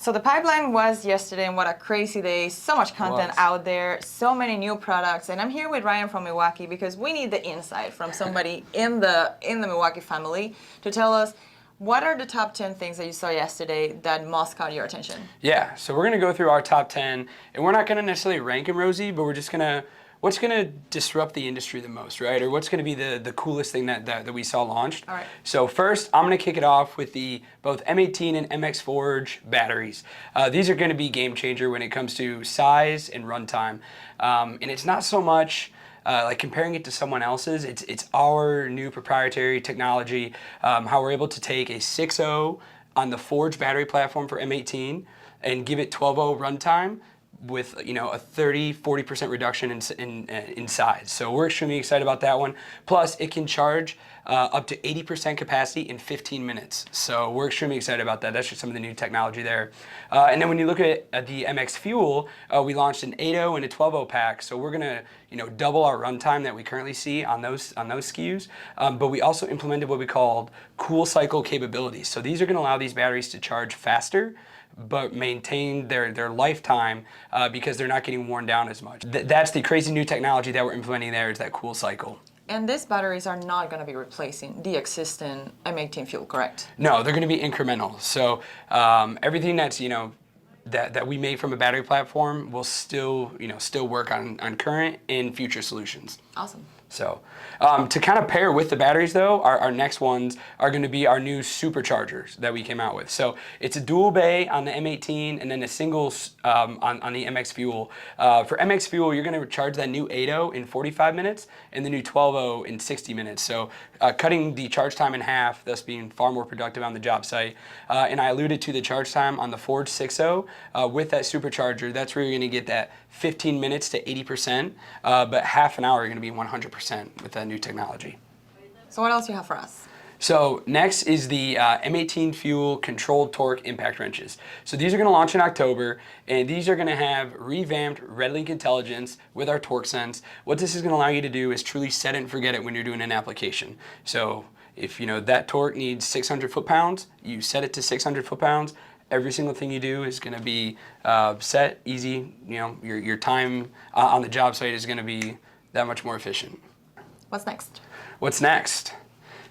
So the pipeline was yesterday, and what a crazy day. So much content out there, so many new products. And I'm here with Ryan from Milwaukee because we need the insight from somebody in the Milwaukee family to tell us what are the top 10 things that you saw yesterday that most caught your attention. Yeah, so we're going to go through our top 10, and we're not going to necessarily rank them, Rosie, but we're just going to, what's going to disrupt the industry the most, right? Or what's going to be the coolest thing that we saw launched. All right. So first, I'm going to kick it off with both M18 and MXVO batteries. These are going to be game changer when it comes to size and runtime. And it's not so much like comparing it to someone else's, it's our new proprietary technology, how we're able to take a 6.0 on the Forge battery platform for M18 and give it 12.0 runtime with a 30–40% reduction in size. So we're extremely excited about that one. Plus, it can charge up to 80% capacity in 15 minutes. So we're extremely excited about that. That's just some of the new technology there. And then when you look at the MX FUEL, we launched an 8.0 and a 12.0 pack. So we're gonna double our runtime that we currently see on those SKUs. But we also implemented what we called cool cycle capabilities. So these are gonna allow these batteries to charge faster, but maintain their lifetime because they're not getting worn down as much. That's the crazy new technology that we're implementing there, is that cool cycle. And these batteries are not going to be replacing the existing M18 FUEL, correct? No, they're going to be incremental. So everything that's that we made from a battery platform will still work on current and future solutions. Awesome. So to kind of pair with the batteries though, our next ones are going to be our new Superchargers that we came out with. So it's a dual bay on the M18 and then a single on the MX FUEL. For MX FUEL, you're going to charge that new 8.0 in 45 minutes and the new 12.0 in 60 minutes. So cutting the charge time in half, thus being far more productive on the job site. And I alluded to the charge time on the Forge 6.0 with that Supercharger. That's where you're going to get that 15 minutes to 80%, but half an hour you're going to be 100% with that new technology. So what else do you have for us? So next is the M18 FUEL controlled torque impact wrenches. So these are going to launch in October, and these are going to have revamped RedLink intelligence with our torque sense. What this is going to allow you to do is truly set it and forget it when you're doing an application. So if that torque needs 600 foot-pounds, you set it to 600 foot-pounds. Every single thing you do is going to be set, easy. Your time on the job site is going to be that much more efficient. What's next? What's next?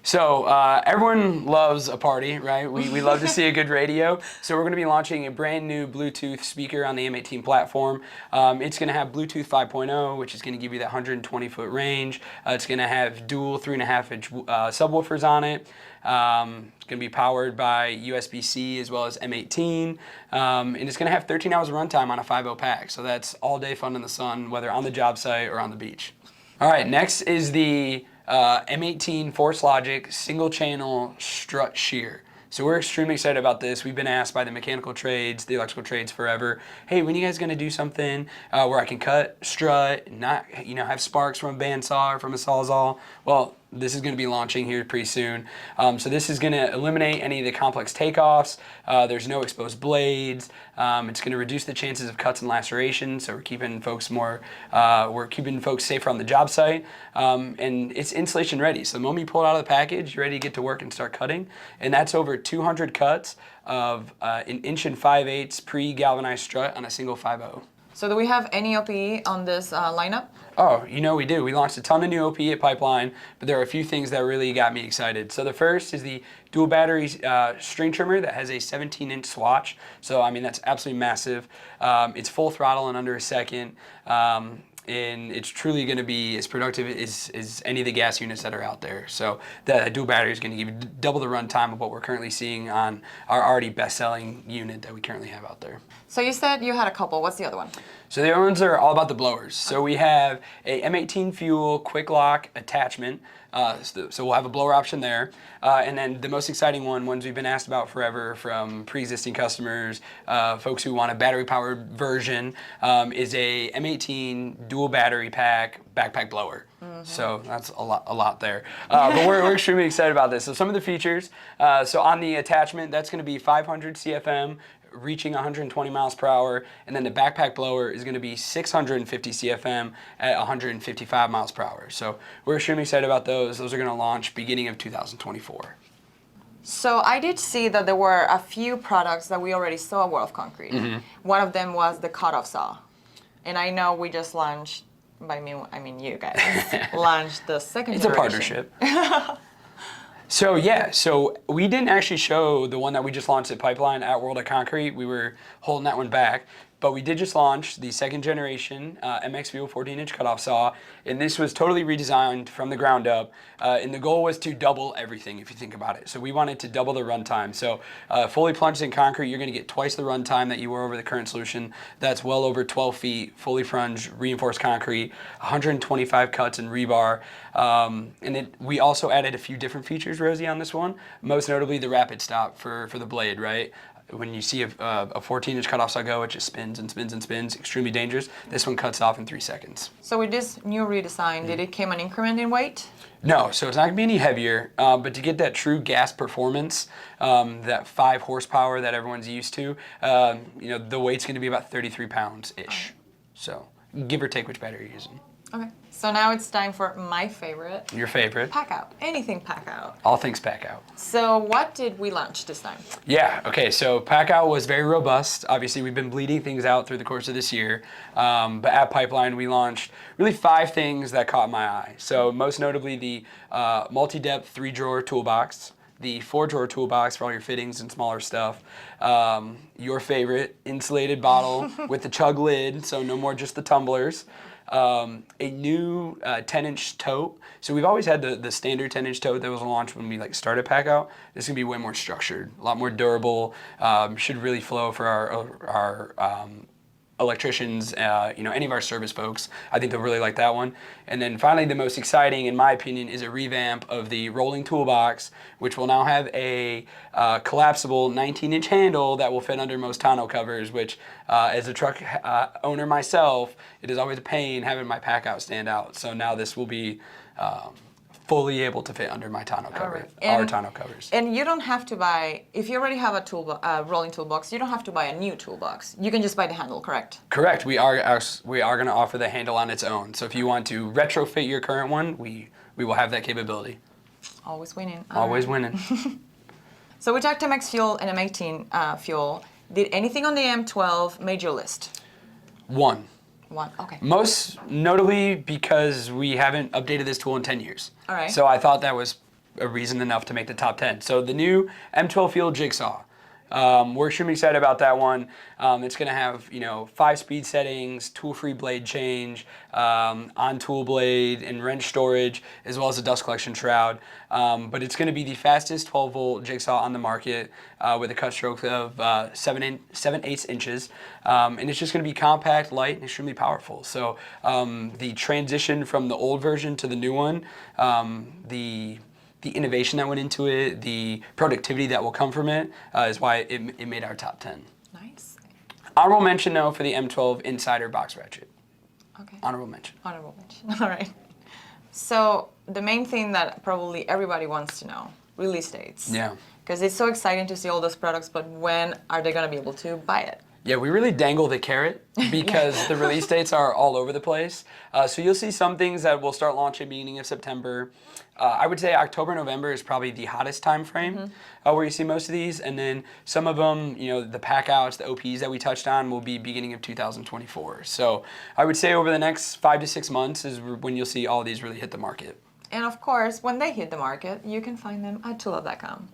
So everyone loves a party, right? We love to see a good radio. So we're going to be launching a brand new Bluetooth speaker on the M18 platform. It's going to have Bluetooth 5.0, which is going to give you that 120-foot range. It's going to have dual 3.5-inch subwoofers on it. It's going to be powered by USB-C as well as M18. And it's going to have 13 hours of runtime on a 5.0 pack. So that's all day fun in the sun, whether on the job site or on the beach. All right, next is the M18 Force Logic single channel Strut Shear. So we're extremely excited about this. We've been asked by the mechanical trades, the electrical trades forever, hey, when are you guys gonna do something where I can cut, strut, not have sparks from a bandsaw or from a Sawzall? Well, this is going to be launching here pretty soon. So this is going to eliminate any of the complex takeoffs. There's no exposed blades. It's going to reduce the chances of cuts and lacerations. So we're keeping folks safer on the job site. And it's installation ready. So the moment you pull it out of the package, you're ready to get to work and start cutting. And that's over 200 cuts of an 1 5/8 pre-galvanized strut on a single 5.0. So do we have any OPE on this lineup? Oh, we do. We launched a ton of new OPE at Pipeline, but there are a few things that really got me excited. So the first is the dual battery string trimmer that has a 17-inch swatch. So, I mean, that's absolutely massive. It's full throttle in under a second. And it's truly going to be as productive as any of the gas units that are out there. So the dual battery is going to give you double the runtime of what we're currently seeing on our already best-selling unit that we currently have out there. So you said you had a couple. What's the other one? So the other ones are all about the blowers. So we have a M18 FUEL Quik-Lok attachment. So we'll have a blower option there. And then the most exciting ones we've been asked about forever from pre-existing customers, folks who want a battery-powered version, is a M18 dual battery pack backpack blower. Mm-hmm. So that's a lot there. But we're extremely excited about this. So some of the features, so on the attachment, that's going to be 500 CFM, reaching 120 miles per hour, and then the backpack blower is going to be 650 CFM at 155 miles per hour. So we're extremely excited about those. Those are going to launch beginning of 2024. So I did see that there were a few products that we already saw at World of Concrete. One of them was the Cutout Saw. And I know we just launched, by me, I mean you guys, launched the second generation. It's a partnership. So yeah, so we didn't actually show the one that we just launched at Pipeline at World of Concrete. We were holding that one back. But we did just launch the second generation MXVO 14-inch cutoff saw, and this was totally redesigned from the ground up. And the goal was to double everything, if you think about it. So we wanted to double the runtime. So fully plunged in concrete, you're going to get twice the runtime that you were over the current solution. That's well over 12 feet, fully plunged, reinforced concrete, 125 cuts in rebar. And we also added a few different features, Rosie, on this one. Most notably the rapid stop for the blade, right? When you see a 14-inch cutoff saw go, it just spins and spins and spins, extremely dangerous. This one cuts off in 3 seconds. So with this new redesign, did it come an increment in weight? No, so it's not gonna be any heavier, but to get that true gas performance, that 5 horsepower that everyone's used to, you know, the weight's gonna be about 33 pounds-ish. So give or take which battery you're using. Okay, so now it's time for my favorite. Your favorite. PackOut, anything PackOut. All things PackOut. So what did we launch this time? Yeah, okay, so PackOut was very robust. Obviously, we've been bleeding things out through the course of this year. But at Pipeline, we launched really 5 things that caught my eye. So most notably the multi-depth 3-drawer toolbox, the 4-drawer toolbox for all your fittings and smaller stuff, your favorite insulated bottle with the chug lid, so no more just the tumblers. A new 10-inch tote. So we've always had the standard 10-inch tote that was launched when we started PackOut. This is gonna be way more structured, a lot more durable. Should really flow for our electricians, you know, any of our service folks. I think they'll really like that one. And then finally, the most exciting, in my opinion, is a revamp of the rolling toolbox, which will now have a collapsible 19-inch handle that will fit under most tonneau covers, which as a truck owner myself, it is always a pain having my PackOut stand out. So now this will be fully able to fit under my tonneau cover, our tonneau covers. And you don't have to buy, if you already have a rolling toolbox, you don't have to buy a new toolbox. You can just buy the handle, correct? Correct. We are going to offer the handle on its own. So if you want to retrofit your current one, we will have that capability. Always winning. Always winning. So we talked MX Fuel and M18 Fuel. Did anything on the M12 made your list? One, okay. Most notably because we haven't updated this tool in 10 years. All right. So I thought that was a reason enough to make the top 10. So the new M12 FUEL Jig Saw. We're extremely excited about that one. It's going to have, you know, 5 speed settings, tool-free blade change, on-tool blade and wrench storage, as well as a dust collection shroud. But it's going to be the fastest 12-volt jigsaw on the market with a cut stroke of 7/8 inches. And it's just going to be compact, light, and extremely powerful. So the transition from the old version to the new one, the innovation that went into it, the productivity that will come from it, is why it made our top 10. Nice. Honorable mention, though, for the M12 Insider Box Ratchet. Okay. Honorable mention. Honorable mention. All right. So the main thing that probably everybody wants to know, release dates. Yeah. Because it's so exciting to see all those products, but when are they going to be able to buy it? Yeah, we really dangle the carrot because the release dates are all over the place. So you'll see some things that will start launching beginning of September. I would say October, November is probably the hottest time frame where you see most of these. And then some of them, you know, the PackOuts, the OPs that we touched on will be beginning of 2024. So I would say over the next 5 to 6 months is when you'll see all of these really hit the market. And of course, when they hit the market, you can find them at Toolup.com.